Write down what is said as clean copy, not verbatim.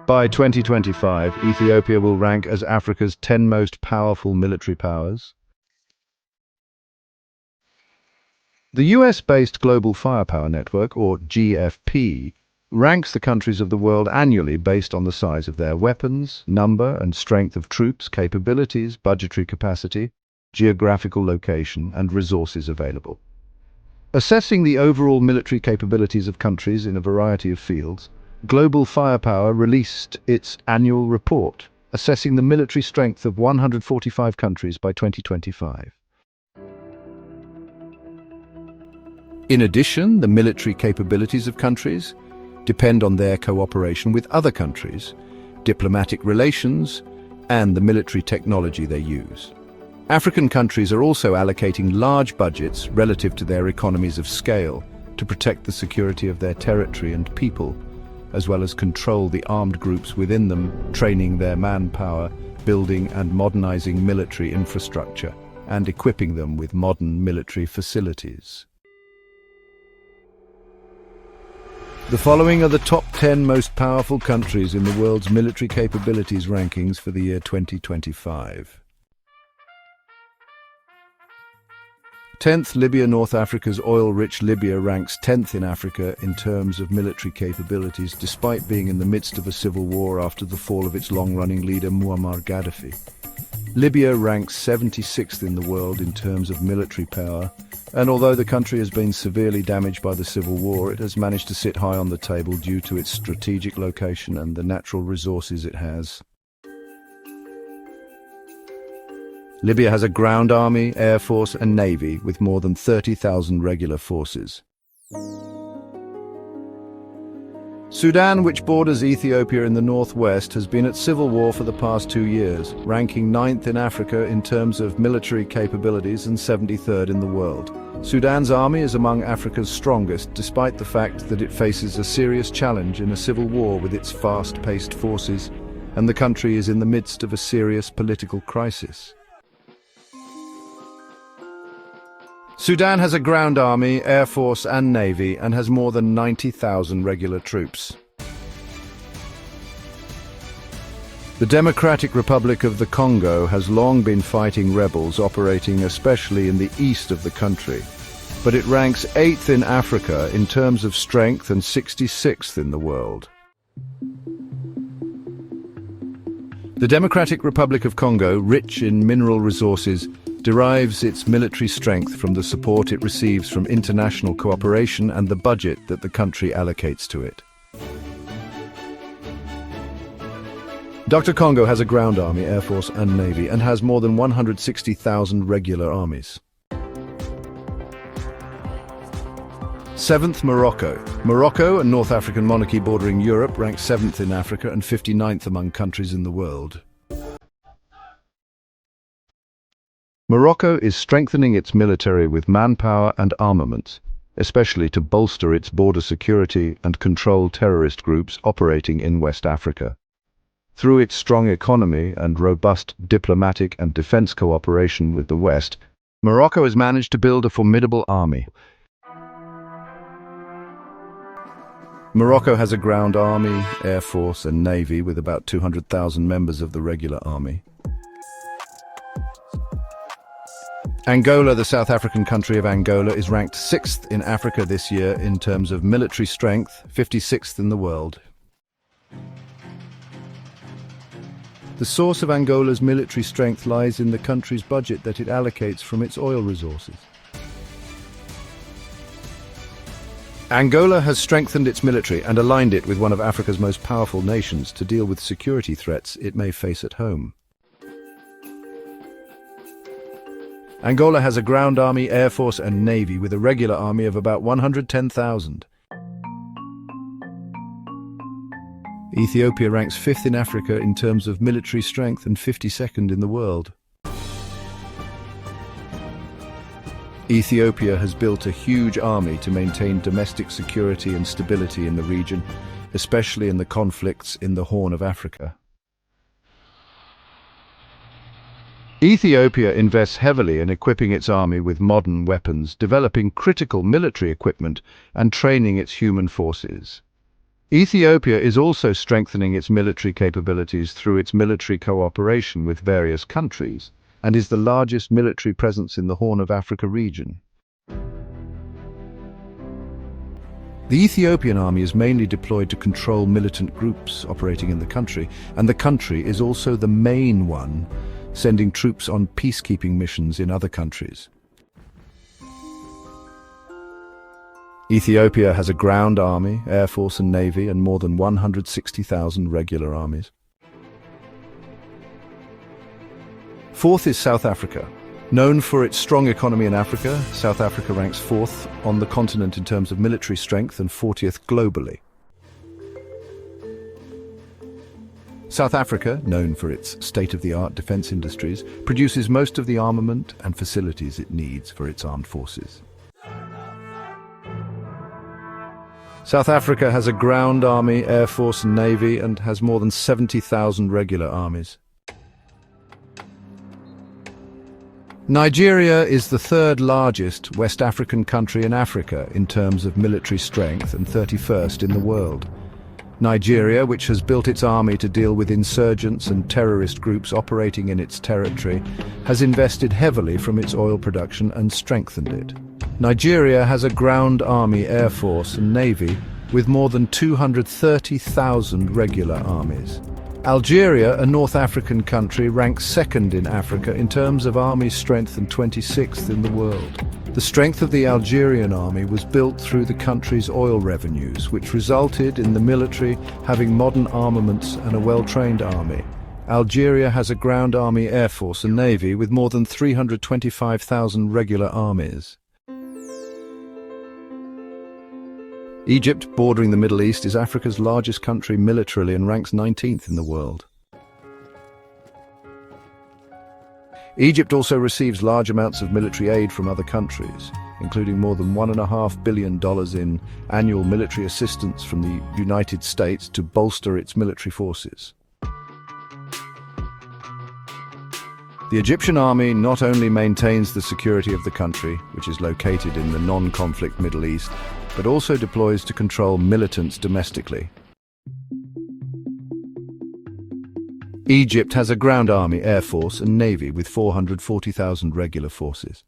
By 2025, Ethiopia will rank as Africa's 10 most powerful military powers. The US-based Global Firepower Network, or GFP, ranks the countries of the world annually based on the size of their weapons, number and strength of troops, capabilities, budgetary capacity, geographical location, and resources available. Assessing the overall military capabilities of countries in a variety of fields, Global Firepower released its annual report, assessing the military strength of 145 countries by 2025. In addition, the military capabilities of countries depend on their cooperation with other countries, diplomatic relations, and the military technology they use. African countries are also allocating large budgets relative to their economies of scale to protect the security of their territory and people, as well as control the armed groups within them, training their manpower, building and modernizing military infrastructure, and equipping them with modern military facilities. The following are the top 10 most powerful countries in the world's military capabilities rankings for the year 2025. 10th, Libya. North Africa's oil-rich Libya ranks 10th in Africa in terms of military capabilities, despite being in the midst of a civil war after the fall of its long-running leader Muammar Gaddafi. Libya ranks 76th in the world in terms of military power, and although the country has been severely damaged by the civil war, it has managed to sit high on the table due to its strategic location and the natural resources it has. Libya has a ground army, air force and navy with more than 30,000 regular forces. Sudan, which borders Ethiopia in the northwest, has been at civil war for the past 2 years, ranking 9th in Africa in terms of military capabilities and 73rd in the world. Sudan's army is among Africa's strongest, despite the fact that it faces a serious challenge in a civil war with its fast-paced forces, and the country is in the midst of a serious political crisis. Sudan has a ground army, air force and navy, and has more than 90,000 regular troops. The Democratic Republic of the Congo has long been fighting rebels operating especially in the east of the country, but it ranks 8th in Africa in terms of strength and 66th in the world. The Democratic Republic of Congo, rich in mineral resources, derives its military strength from the support it receives from international cooperation and the budget that the country allocates to it. Dr. Congo has a ground army, air force and navy, and has more than 160,000 regular armies. 7th, Morocco. Morocco, a North African monarchy bordering Europe, ranks 7th in Africa and 59th among countries in the world. Morocco is strengthening its military with manpower and armaments, especially to bolster its border security and control terrorist groups operating in West Africa. Through its strong economy and robust diplomatic and defense cooperation with the West, Morocco has managed to build a formidable army. Morocco has a ground army, air force and navy with about 200,000 members of the regular army. Angola, the South African country of Angola, is ranked 6th in Africa this year in terms of military strength, 56th in the world. The source of Angola's military strength lies in the country's budget that it allocates from its oil resources. Angola has strengthened its military and aligned it with one of Africa's most powerful nations to deal with security threats it may face at home. Angola has a ground army, air force and navy with a regular army of about 110,000. Ethiopia ranks 5th in Africa in terms of military strength and 52nd in the world. Ethiopia has built a huge army to maintain domestic security and stability in the region, especially in the conflicts in the Horn of Africa. Ethiopia invests heavily in equipping its army with modern weapons, developing critical military equipment, and training its human forces. Ethiopia is also strengthening its military capabilities through its military cooperation with various countries and is the largest military presence in the Horn of Africa region. The Ethiopian army is mainly deployed to control militant groups operating in the country, and the country is also the main one sending troops on peacekeeping missions in other countries. Ethiopia has a ground army, air force and navy, and more than 160,000 regular armies. Fourth is South Africa. Known for its strong economy in Africa, South Africa ranks fourth on the continent in terms of military strength and 40th globally. South Africa, known for its state-of-the-art defense industries, produces most of the armament and facilities it needs for its armed forces. South Africa has a ground army, air force and navy, and has more than 70,000 regular armies. Nigeria is the third largest West African country in Africa in terms of military strength and 31st in the world. Nigeria, which has built its army to deal with insurgents and terrorist groups operating in its territory, has invested heavily from its oil production and strengthened it. Nigeria has a ground army, air force and navy with more than 230,000 regular armies. Algeria, a North African country, ranks second in Africa in terms of army strength and 26th in the world. The strength of the Algerian army was built through the country's oil revenues, which resulted in the military having modern armaments and a well-trained army. Algeria has a ground army, air force and navy with more than 325,000 regular armies. Egypt, bordering the Middle East, is Africa's largest country militarily and ranks 19th in the world. Egypt also receives large amounts of military aid from other countries, including more than $1.5 billion in annual military assistance from the United States to bolster its military forces. The Egyptian army not only maintains the security of the country, which is located in the non-conflict Middle East, but also deploys to control militants domestically. Egypt has a ground army, air force and navy with 440,000 regular forces.